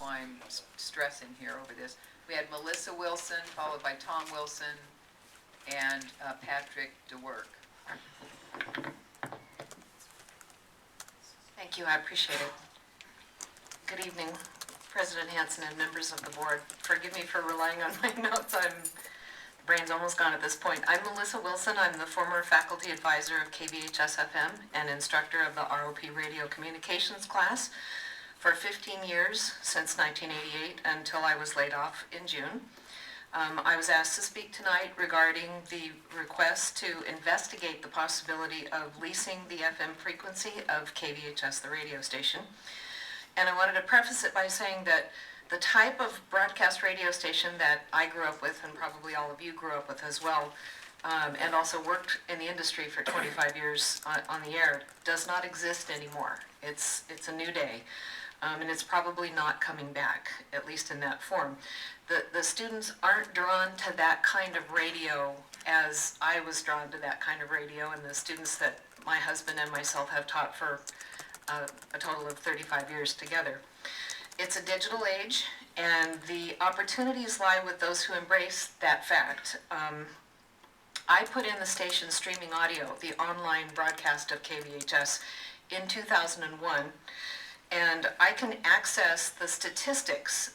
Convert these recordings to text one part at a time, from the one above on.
why I'm stressing here over this. We had Melissa Wilson, followed by Tom Wilson, and Patrick DeWerk. Thank you, I appreciate it. Good evening, President Hansen and members of the board. Forgive me for relying on my notes. Brain's almost gone at this point. I'm Melissa Wilson. I'm the former faculty advisor of KVHS FM and instructor of the ROP radio communications class for 15 years, since 1988, until I was laid off in June. I was asked to speak tonight regarding the request to investigate the possibility of leasing the FM frequency of KVHS, the radio station. And I wanted to preface it by saying that the type of broadcast radio station that I grew up with, and probably all of you grew up with as well, and also worked in the industry for 25 years on the air, does not exist anymore. It's a new day, and it's probably not coming back, at least in that form. The students aren't drawn to that kind of radio as I was drawn to that kind of radio, and the students that my husband and myself have taught for a total of 35 years together. It's a digital age, and the opportunities lie with those who embrace that fact. I put in the station streaming audio, the online broadcast of KVHS, in 2001, and I can access the statistics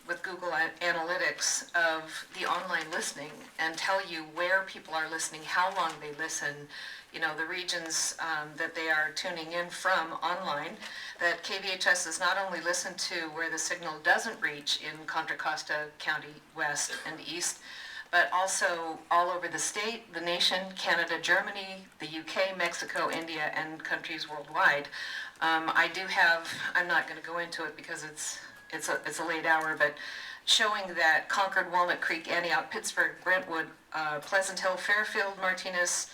with Google Analytics of the online listening and tell you where people are listening, how long they listen, you know, the regions that they are tuning in from online, that KVHS is not only listened to where the signal doesn't reach in Contra Costa County West and East, but also all over the state, the nation, Canada, Germany, the UK, Mexico, India, and countries worldwide. I do have, I'm not going to go into it because it's a late hour, but showing that Concord, Walnut Creek, Antioch, Pittsburgh, Brentwood, Pleasant Hill, Fairfield, Martinez,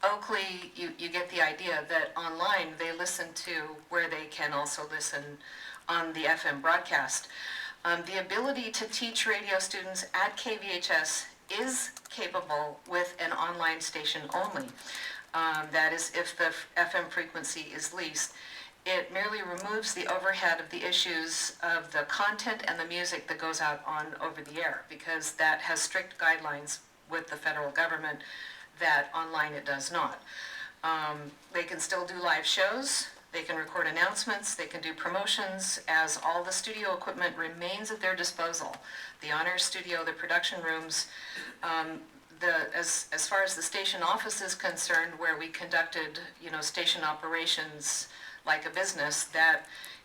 Oakley, you get the idea that online they listen to where they can also listen on the FM broadcast. The ability to teach radio students at KVHS is capable with an online station only. That is, if the FM frequency is leased. It merely removes the overhead of the issues of the content and the music that goes out on over the air, because that has strict guidelines with the federal government that online it does not. They can still do live shows, they can record announcements, they can do promotions, as all the studio equipment remains at their disposal. The on-air studio, the production rooms, as far as the station office is concerned, where we conducted, you know, station operations like a business, that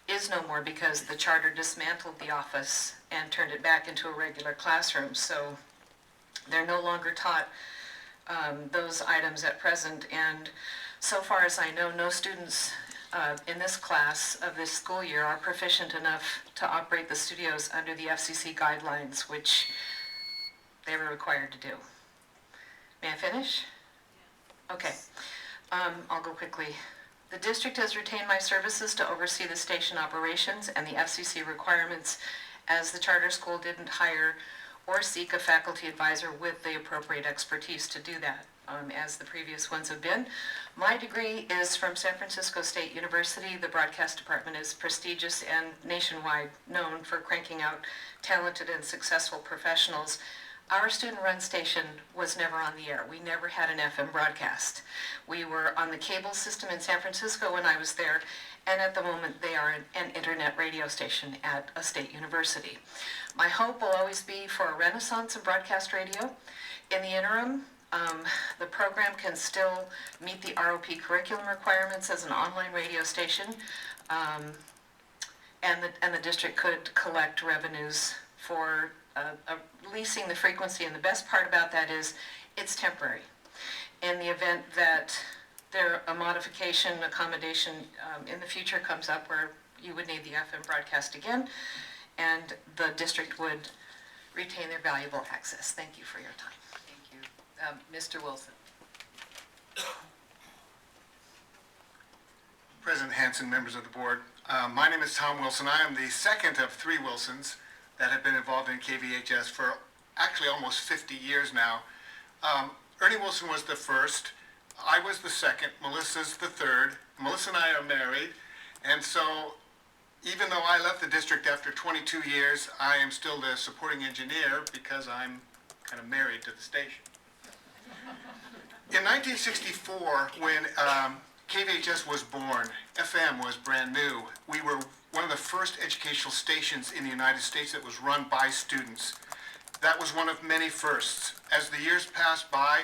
is no more because the charter dismantled the office and turned it back into a regular classroom. So they're no longer taught those items at present, and so far as I know, no students in this class of this school year are proficient enough to operate the studios under the FCC guidelines, which they were required to do. May I finish? Okay. I'll go quickly. The district has retained my services to oversee the station operations and the FCC requirements, as the charter school didn't hire or seek a faculty advisor with the appropriate expertise to do that, as the previous ones have been. My degree is from San Francisco State University. The broadcast department is prestigious and nationwide known for cranking out talented and successful professionals. Our student-run station was never on the air. We never had an FM broadcast. We were on the cable system in San Francisco when I was there, and at the moment they are an internet radio station at a state university. My hope will always be for a renaissance of broadcast radio. In the interim, the program can still meet the ROP curriculum requirements as an online radio station, and the district could collect revenues for leasing the frequency, and the best part about that is it's temporary. In the event that a modification, accommodation in the future comes up where you would need the FM broadcast again, and the district would retain their valuable access. Thank you for your time. Thank you. Mr. Wilson. President Hansen, members of the board. My name is Tom Wilson. I am the second of three Wilsons that have been involved in KVHS for actually almost 50 years now. Ernie Wilson was the first, I was the second, Melissa's the third. Melissa and I are married, and so Even though I left the district after 22 years, I am still the supporting engineer because I'm kind of married to the station. In 1964, when KVHS was born, FM was brand new. We were one of the first educational stations in the United States that was run by students. That was one of many firsts. As the years passed by,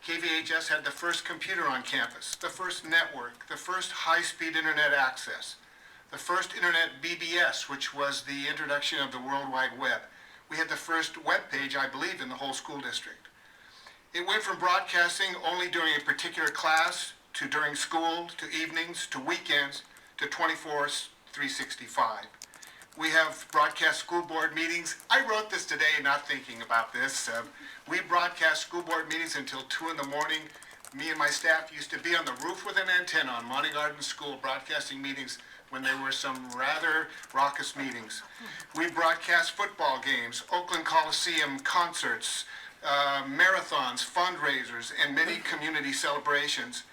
KVHS had the first computer on campus, the first network, the first high-speed internet access, the first internet BBS, which was the introduction of the World Wide Web. We had the first web page, I believe, in the whole school district. It went from broadcasting only during a particular class, to during school, to evenings, to weekends, to 24/365. We have broadcast school board meetings. I wrote this today not thinking about this. We broadcast school board meetings until 2 in the morning. Me and my staff used to be on the roof with an antenna on Monte Garden School broadcasting meetings when there were some rather raucous meetings. We broadcast football games, Oakland Coliseum concerts, marathons, fundraisers, and many community celebrations.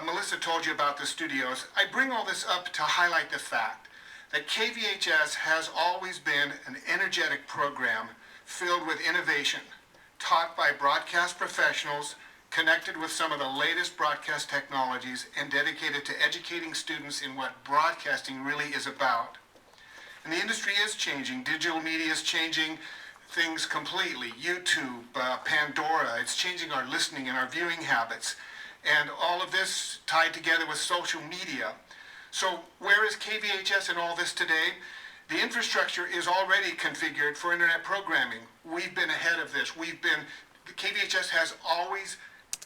Melissa told you about the studios. I bring all this up to highlight the fact that KVHS has always been an energetic program filled with innovation, taught by broadcast professionals, connected with some of the latest broadcast technologies, and dedicated to educating students in what broadcasting really is about. And the industry is changing. Digital media is changing things completely. YouTube, Pandora, it's changing our listening and our viewing habits. And all of this tied together with social media. So where is KVHS in all this today? The infrastructure is already configured for internet programming. We've been ahead of this. KVHS has always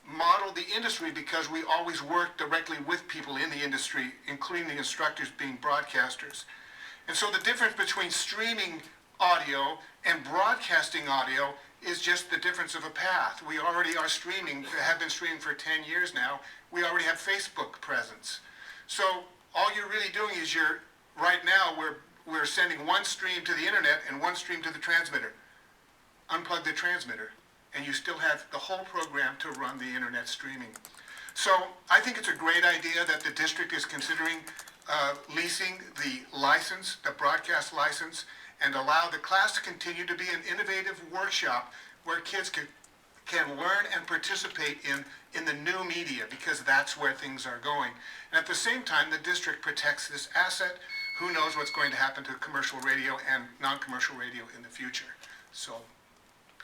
modeled the industry because we always work directly with people in the industry, including the instructors being broadcasters. And so the difference between streaming audio and broadcasting audio is just the difference of a path. We already are streaming, have been streaming for 10 years now. We already have Facebook presence. So all you're really doing is right now we're sending one stream to the internet and one stream to the transmitter. Unplug the transmitter, and you still have the whole program to run the internet streaming. So I think it's a great idea that the district is considering leasing the license, the broadcast license, and allow the class to continue to be an innovative workshop where kids can learn and participate in the new media, because that's where things are going. And at the same time, the district protects this asset. Who knows what's going to happen to commercial radio and non-commercial radio in the future. So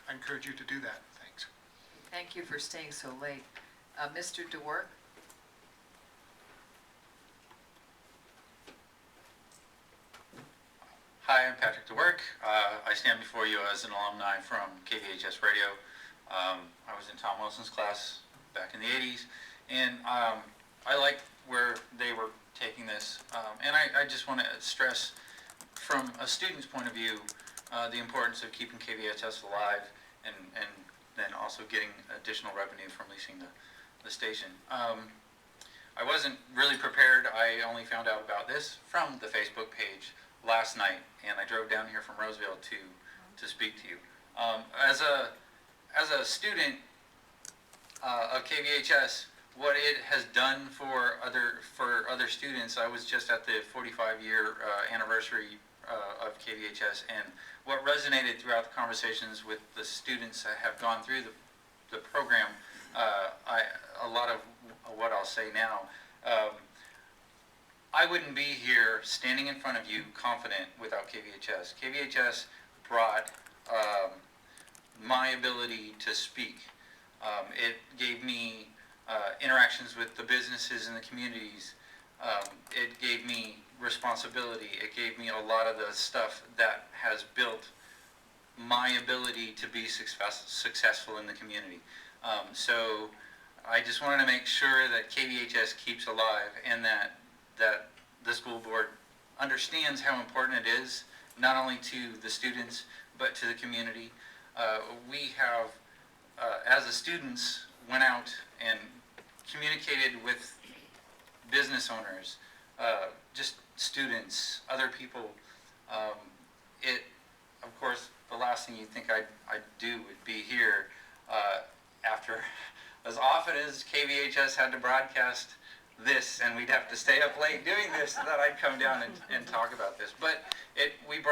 I encourage you to do that. Thanks. Thank you for staying so late. Mr. DeWort? Hi, I'm Patrick DeWork. I stand before you as an alumni from KVHS Radio. I was in Tom Wilson's class back in the 80s, and I like where they were taking this. And I just want to stress, from a student's point of view, the importance of keeping KVHS alive and then also getting additional revenue from leasing the station. I wasn't really prepared. I only found out about this from the Facebook page last night, and I drove down here from Roseville to speak to you. As a student of KVHS, what it has done for other students, I was just at the 45-year anniversary of KVHS, and what resonated throughout the conversations with the students that have gone through the program, a lot of what I'll say now, I wouldn't be here standing in front of you confident without KVHS. KVHS brought my ability to speak. It gave me interactions with the businesses and the communities. It gave me responsibility. It gave me a lot of the stuff that has built my ability to be successful in the community. So I just wanted to make sure that KVHS keeps alive, and that the school board understands how important it is, not only to the students, but to the community. We have, as the students, went out and communicated with business owners, just students, other people. Of course, the last thing you'd think I'd do would be here after, as often as KVHS had to broadcast this, and we'd have to stay up late doing this, so that I'd come down and talk about this. But we brought